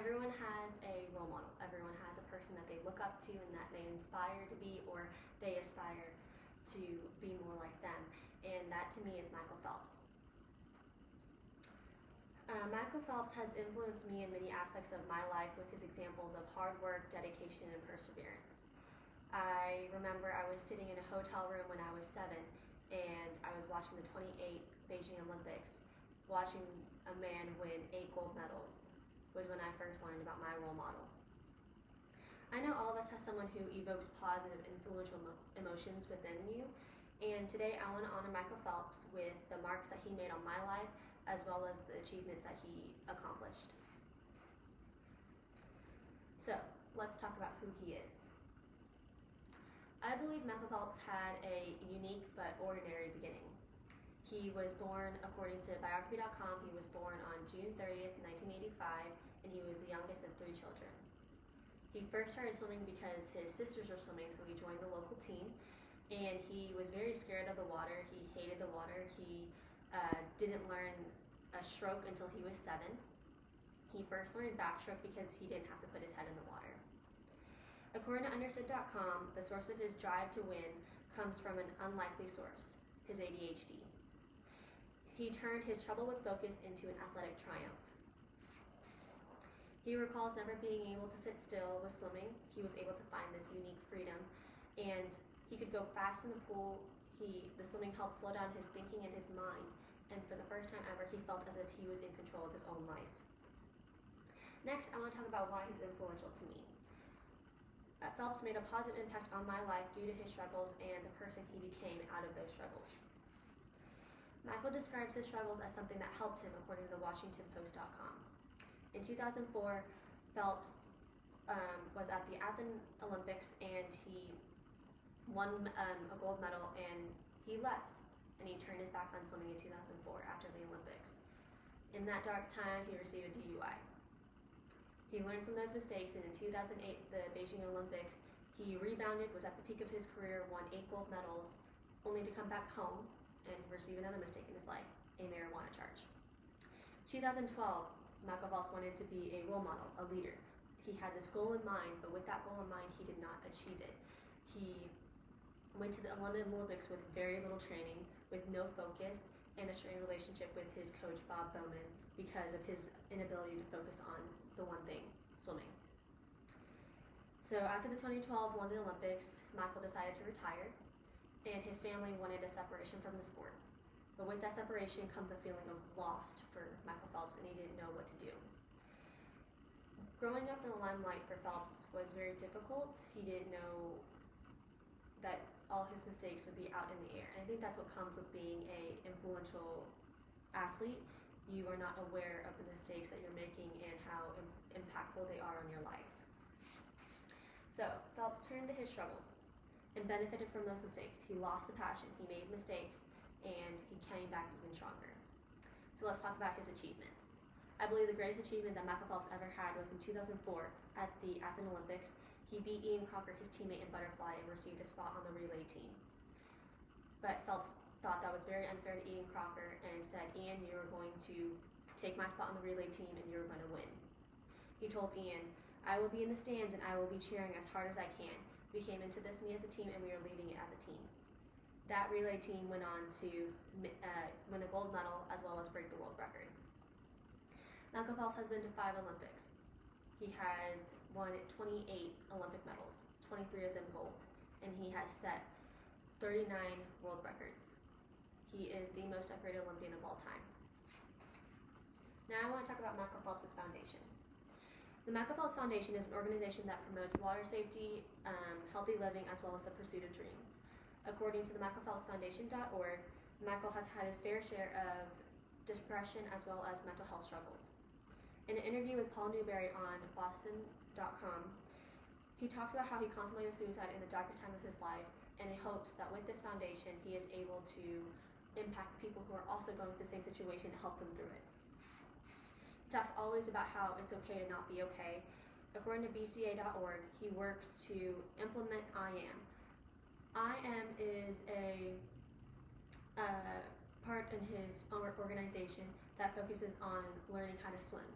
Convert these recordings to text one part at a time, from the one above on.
Everyone has a role model. Everyone has a person that they look up to and that they inspire to be, or they aspire to be more like them. And that to me is Michael Phelps. Michael Phelps has influenced me in many aspects of my life with his examples of hard work, dedication, and perseverance. I remember I was sitting in a hotel room when I was 7, and I was watching the 28 Beijing Olympics, watching a man win 8 gold medals was when I first learned about my role model. I know all of us have someone who evokes positive, influential emotions within you, and today I want to honor Michael Phelps with the marks that he made on my life, as well as the achievements that he accomplished. So, let's talk about who he is. I believe Michael Phelps had a unique but ordinary beginning. He was born, according to biography.com, he was born on June 30th, 1985, and he was the youngest of 3 children. He first started swimming because his sisters were swimming, so he joined the local team, and he was very scared of the water. He hated the water. He didn't learn a stroke until he was 7. He first learned backstroke because he didn't have to put his head in the water. According to Understood.com, the source of his drive to win comes from an unlikely source, his ADHD. He turned his trouble with focus into an athletic triumph. He recalls never being able to sit still with swimming. He was able to find this unique freedom, and he could go fast in the pool. The swimming helped slow down his thinking and his mind, and for the first time ever, he felt as if he was in control of his own life. Next, I want to talk about why he's influential to me. Phelps made a positive impact on my life due to his struggles and the person he became out of those struggles. Michael describes his struggles as something that helped him, according to the WashingtonPost.com. In 2004, Phelps was at the Athens Olympics, and he won a gold medal, and he left, and he turned his back on swimming in 2004 after the Olympics. In that dark time, he received a DUI. He learned from those mistakes, and in 2008, the Beijing Olympics, he rebounded, was at the peak of his career, won 8 gold medals, only to come back home and receive another mistake in his life, a marijuana charge. 2012, Michael Phelps wanted to be a role model, a leader. He had this goal in mind, but with that goal in mind, he did not achieve it. He went to the London Olympics with very little training, with no focus, and a strained relationship with his coach, Bob Bowman, because of his inability to focus on the one thing, swimming. So after the 2012 London Olympics, Michael decided to retire, and his family wanted a separation from the sport. But with that separation comes a feeling of lost for Michael Phelps, and he didn't know what to do. Growing up in the limelight for Phelps was very difficult. He didn't know that all his mistakes would be out in the air. And I think that's what comes with being an influential athlete. You are not aware of the mistakes that you're making and how impactful they are on your life. So Phelps turned to his struggles and benefited from those mistakes. He lost the passion, he made mistakes, and he came back even stronger. So let's talk about his achievements. I believe the greatest achievement that Michael Phelps ever had was in 2004 at the Athens Olympics. He beat Ian Crocker, his teammate in butterfly, and received a spot on the relay team. But Phelps thought that was very unfair to Ian Crocker and said, "Ian, you're going to take my spot on the relay team and you're going to win." He told Ian, "I will be in the stands and I will be cheering as hard as I can. We came into this meet as a team and we are leaving it as a team." That relay team went on to win a gold medal as well as break the world record. Michael Phelps has been to 5 Olympics. He has won 28 Olympic medals, 23 of them gold, and he has set 39 world records. He is the most decorated Olympian of all time. Now I want to talk about Michael Phelps' foundation. The Michael Phelps Foundation is an organization that promotes water safety, healthy living, as well as the pursuit of dreams. According to the MichaelPhelpsFoundation.org, Michael has had his fair share of depression as well as mental health struggles. In an interview with Paul Newberry on Boston.com, he talks about how he contemplated suicide in the darkest time of his life, and he hopes that with this foundation, he is able to impact the people who are also going through the same situation to help them through it. He talks always about how it's okay to not be okay. According to BCA.org, he works to implement I Am. I Am is a part in his own organization that focuses on learning how to swim.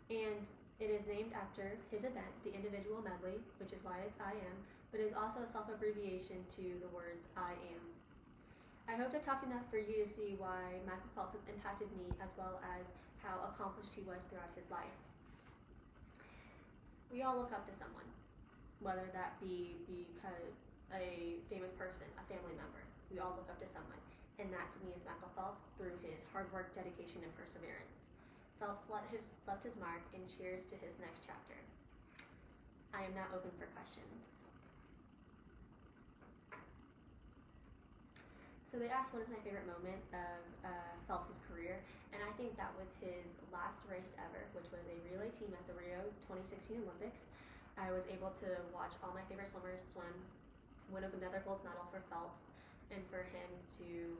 And It is named after his event, the individual medley, which is why it's IM, but is also a self-abbreviation to the words I am. I hope I talked enough for you to see why Michael Phelps has impacted me, as well as how accomplished he was throughout his life. We all look up to someone, whether that be because a famous person, a family member. We all look up to someone, and that to me is Michael Phelps through his hard work, dedication, and perseverance. Phelps left his mark, and cheers to his next chapter. I am now open for questions. So they asked what is my favorite moment of Phelps' career, and I think that was his last race ever, which was a relay team at the Rio 2016 Olympics. I was able to watch all my favorite swimmers swim, win another gold medal for Phelps, and for him to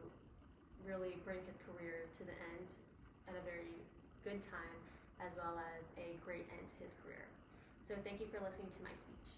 really bring his career to the end at a very good time, as well as a great end to his career. So thank you for listening to my speech.